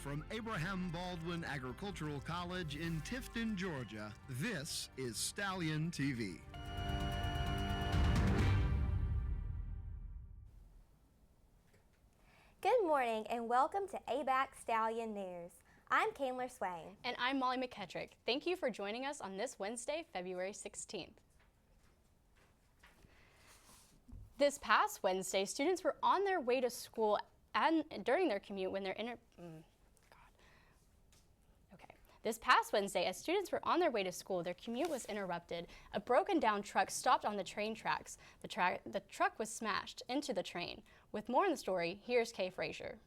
from Abraham Baldwin Agricultural College in Tifton, Georgia, this is Stallion TV. Good morning and welcome to ABAC Stallion News. I'm Kaylor Swain. And I'm Molly McKettrick. Thank you for joining us on this Wednesday, February 16th. This past Wednesday, students were on their way to school and during their commute when This past Wednesday, as students were on their way to school, their commute was interrupted. A broken down truck stopped on the train tracks. The truck was smashed into the train. With more on the story, here's Kay Frazier.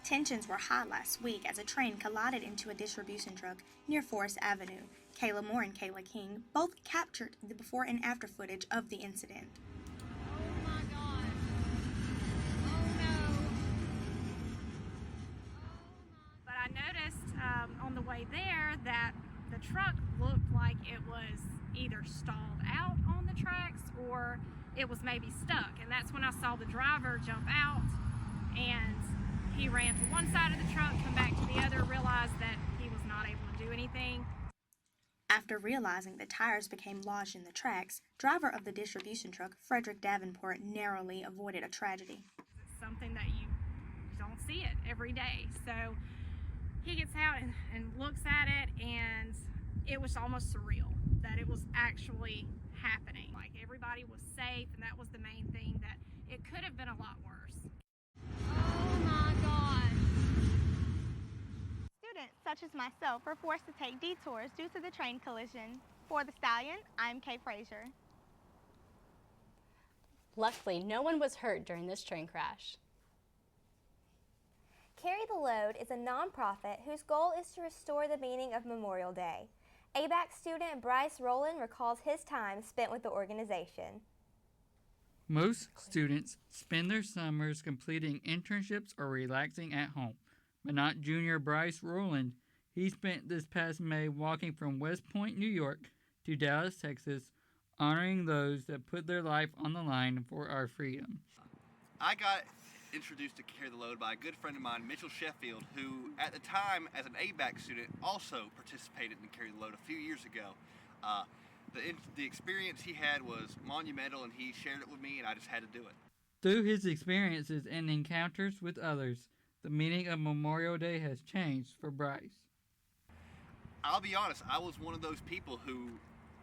Tensions were high last week as a train collided into a distribution truck near Forest Avenue. Kayla Moore and Kayla King both captured the before and after footage of the incident. Oh my God. Oh no. But I noticed on the way there that the truck looked like it was either stalled out on the tracks or it was maybe stuck. And that's when I saw the driver jump out and he ran to one side of the truck, come back to the other, realized that he was not able to do anything. After realizing the tires became lodged in the tracks, driver of the distribution truck, Frederick Davenport, narrowly avoided a tragedy. It's something that you don't see it every day. So he gets out and looks at it, and it was almost surreal that it was actually happening. Like, everybody was safe, and that was the main thing, that it could have been a lot worse. Oh my God. Students such as myself were forced to take detours due to the train collision. For the Stallion, I'm Kay Frazier. Luckily, no one was hurt during this train crash. Carry the Load is a nonprofit whose goal is to restore the meaning of Memorial Day. ABAC student Bryce Rowland recalls his time spent with the organization. Most students spend their summers completing internships or relaxing at home, but not junior Bryce Rowland. He spent this past May walking from West Point, New York to Dallas, Texas, honoring those that put their life on the line for our freedom. I got introduced to Carry the Load by a good friend of mine, Mitchell Sheffield, who at the time as an ABAC student also participated in Carry the Load a few years ago. The experience he had was monumental, and he shared it with me, and I just had to do it. Through his experiences and encounters with others, the meaning of Memorial Day has changed for Bryce. I'll be honest, I was one of those people who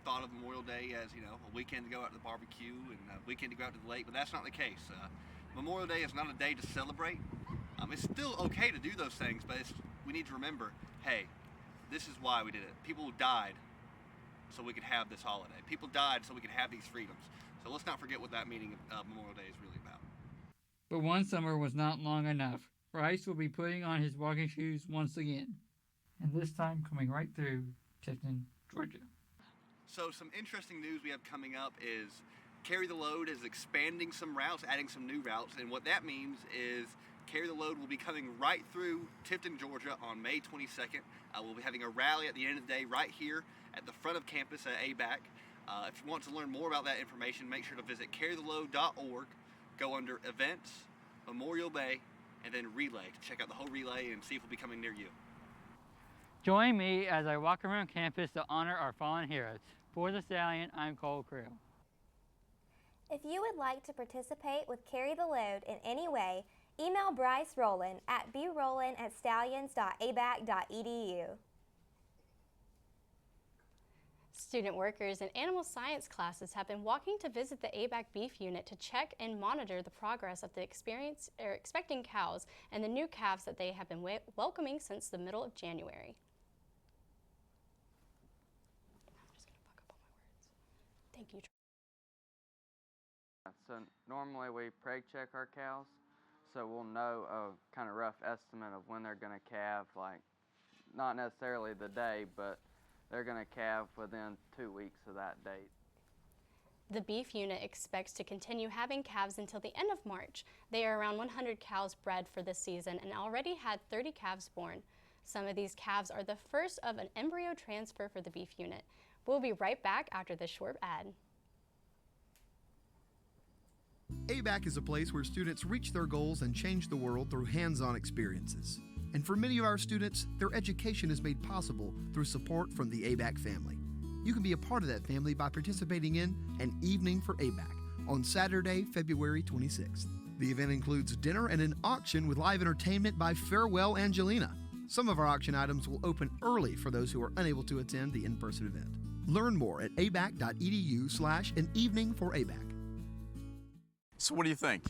thought of Memorial Day as, a weekend to go out to the barbecue and a weekend to go out to the lake, but that's not the case. Memorial Day is not a day to celebrate. It's still okay to do those things, but we need to remember, hey, this is why we did it. People died so we could have this holiday. People died so we could have these freedoms. So let's not forget what that meaning of Memorial Day is really about. But one summer was not long enough. Bryce will be putting on his walking shoes once again, and this time coming right through Tifton, Georgia. So some interesting news we have coming up is Carry the Load is expanding some routes, adding some new routes, and what that means is Carry the Load will be coming right through Tifton, Georgia on May 22nd. We'll be having a rally at the end of the day right here at the front of campus at ABAC. If you want to learn more about that information, make sure to visit carrytheload.org, go under Events, Memorial Day, and then Relay to check out the whole relay and see if we'll be coming near you. Join me as I walk around campus to honor our fallen heroes. For the Stallion, I'm Cole Creel. If you would like to participate with Carry the Load in any way, email Bryce Rowland at browland@stallions.abac.edu. Student workers in animal science classes have been walking to visit the ABAC beef unit to check and monitor the progress of the expecting cows and the new calves that they have been welcoming since the middle of January. I'm just going to fuck up all my words. Thank you. So normally we preg check our cows, so we'll know a kind of rough estimate of when they're going to calve, like not necessarily the day, but they're going to calve within 2 weeks of that date. The beef unit expects to continue having calves until the end of March. They are around 100 cows bred for this season and already had 30 calves born. Some of these calves are the first of an embryo transfer for the beef unit. We'll be right back after this short ad. ABAC is a place where students reach their goals and change the world through hands-on experiences. And for many of our students, their education is made possible through support from the ABAC family. You can be a part of that family by participating in an Evening for ABAC on Saturday, February 26th. The event includes dinner and an auction with live entertainment by Farewell Angelina. Some of our auction items will open early for those who are unable to attend the in-person event. Learn more at abac.edu/an evening for ABAC. So what do you think?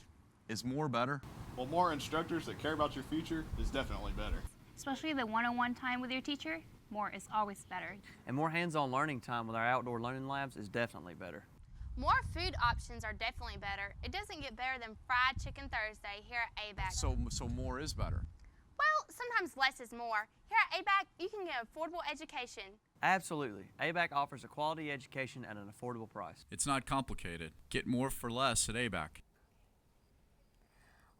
Is more better? Well, more instructors that care about your future is definitely better. Especially the one-on-one time with your teacher, more is always better. And more hands-on learning time with our outdoor learning labs is definitely better. More food options are definitely better. It doesn't get better than Fried Chicken Thursday here at ABAC. So more is better? Well, sometimes less is more. Here at ABAC, you can get affordable education. Absolutely. ABAC offers a quality education at an affordable price. It's not complicated. Get more for less at ABAC.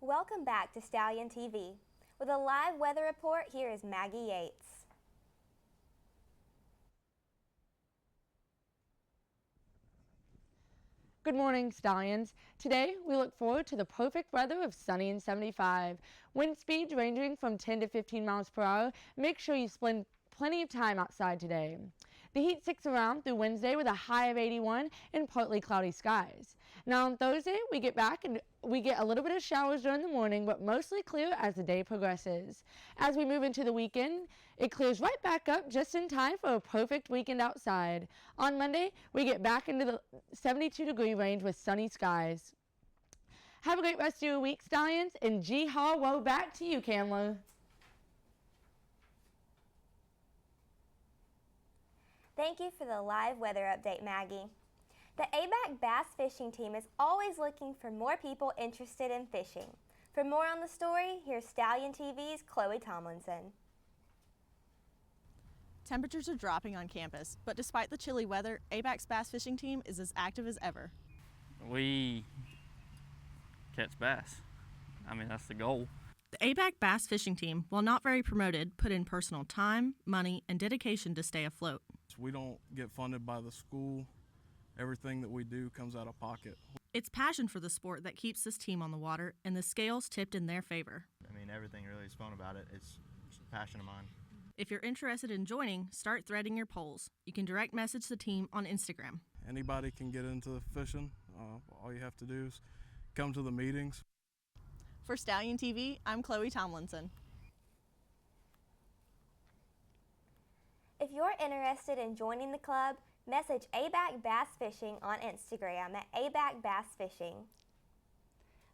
Welcome back to Stallion TV. With a live weather report, here is Maggie Yates. Good morning, Stallions. Today, we look forward to the perfect weather of sunny and 75. Wind speeds ranging from 10 to 15 miles per hour. Make sure you spend plenty of time outside today. The heat sticks around through Wednesday with a high of 81 and partly cloudy skies. Now on Thursday, we get back and we get a little bit of showers during the morning, but mostly clear as the day progresses. As we move into the weekend, it clears right back up just in time for a perfect weekend outside. On Monday, we get back into the 72-degree range with sunny skies. Have a great rest of your week, Stallions, and G-Haw, woe back to you, Kamla. Thank you for the live weather update, Maggie. The ABAC bass fishing team is always looking for more people interested in fishing. For more on the story, here's Stallion TV's Chloe Tomlinson. Temperatures are dropping on campus, but despite the chilly weather, ABAC's bass fishing team is as active as ever. We catch bass. I mean, that's the goal. The ABAC bass fishing team, while not very promoted, put in personal time, money, and dedication to stay afloat. We don't get funded by the school. Everything that we do comes out of pocket. It's passion for the sport that keeps this team on the water, and the scales tipped in their favor. I mean, everything really is fun about it. It's a passion of mine. If you're interested in joining, start threading your poles. You can direct message the team on Instagram. Anybody can get into fishing. All you have to do is come to the meetings. For Stallion TV, I'm Chloe Tomlinson. If you're interested in joining the club, message ABAC Bass Fishing on Instagram at ABAC Bass Fishing.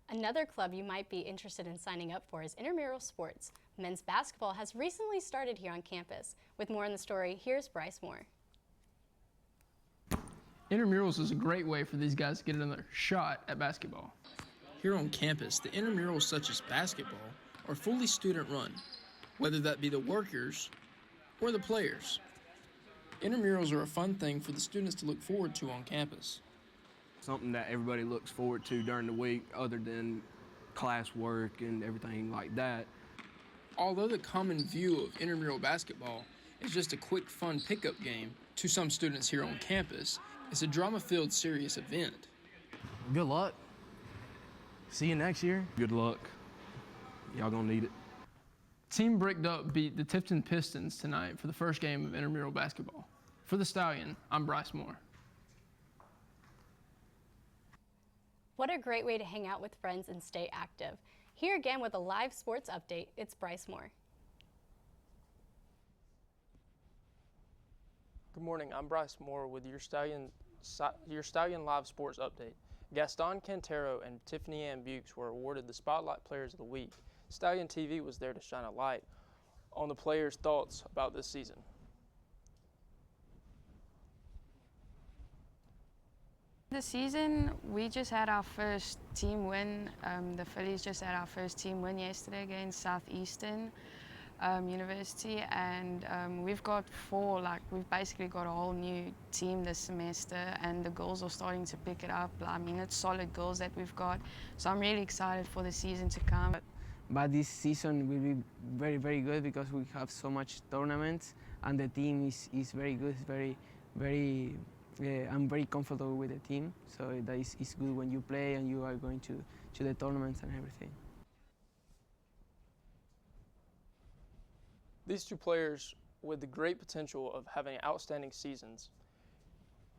Another club you might be interested in signing up for is intramural sports. Men's basketball has recently started here on campus. With more on the story, here's Bryce Moore. Intramurals is a great way for these guys to get another shot at basketball. Here on campus, the intramurals such as basketball are fully student-run, whether that be the workers or the players. Intramurals are a fun thing for the students to look forward to on campus. Something that everybody looks forward to during the week other than classwork and everything like that. Although the common view of intramural basketball is just a quick, fun pickup game, to some students here on campus, it's a drama-filled, serious event. Good luck. See you next year. Good luck. Y'all gonna need it. Team Bricked Up beat the Tifton Pistons tonight for the first game of intramural basketball. For the Stallion, I'm Bryce Moore. What a great way to hang out with friends and stay active. Here again with a live sports update, it's Bryce Moore. Good morning, I'm Bryce Moore with your Stallion Live Sports Update. Gaston Cantero and Tiffany Ann Bukes were awarded the Spotlight Players of the Week. Stallion TV was there to shine a light on the players' thoughts about this season. This season, we just had our first team win. The Phillies just had our first team win yesterday against Southeastern University, and we've got we've basically got a whole new team this semester, and the girls are starting to pick it up. I mean, it's solid girls that we've got, so I'm really excited for the season to come. But this season will be very, very good because we have so much tournaments, and the team is very good, it's very I'm very comfortable with the team, so that is good when you play and you are going to the tournaments and everything. These two players with the great potential of having outstanding seasons.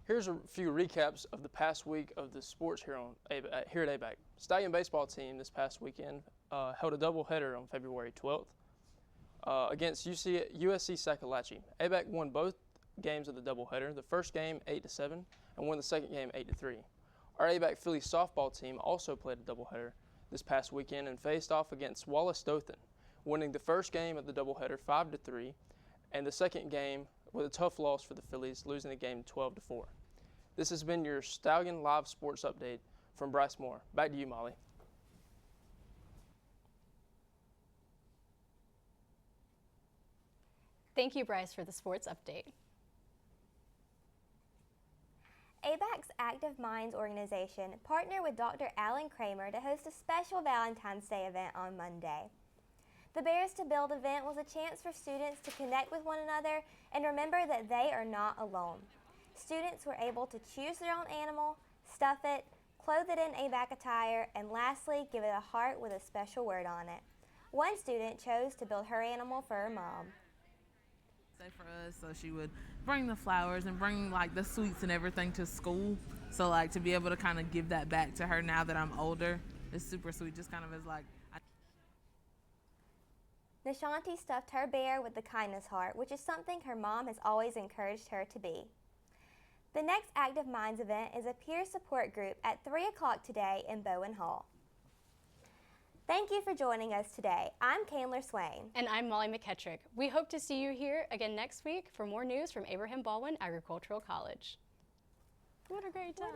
Here's a few recaps of the past week of the sports here at ABAC. Stallion baseball team this past weekend held a doubleheader on February 12th against USC Sacalachi. ABAC won both games of the doubleheader, the first game 8-7 and won the second game 8-3. Our ABAC Philly softball team also played a doubleheader this past weekend and faced off against Wallace Dothan, winning the first game of the doubleheader 5-3 and the second game with a tough loss for the Phillies, losing the game 12-4. This has been your Stallion Live Sports Update from Bryce Moore. Back to you, Molly. Thank you, Bryce, for the sports update. ABAC's Active Minds organization partnered with Dr. Alan Kramer to host a special Valentine's Day event on Monday. The Bears to Build event was a chance for students to connect with one another and remember that they are not alone. Students were able to choose their own animal, stuff it, clothe it in ABAC attire, and lastly, give it a heart with a special word on it. One student chose to build her animal for her mom. For us, so she would bring the flowers and bring like the sweets and everything to school. So like to be able to kind of give that back to her now that I'm older is super sweet. Just kind of as like. Nishanti stuffed her bear with the kindness heart, which is something her mom has always encouraged her to be. The next Active Minds event is a peer support group at 3 o'clock today in Bowen Hall. Thank you for joining us today. I'm Candler Swain. And I'm Molly McKettrick. We hope to see you here again next week for more news from Abraham Baldwin Agricultural College. What a great time.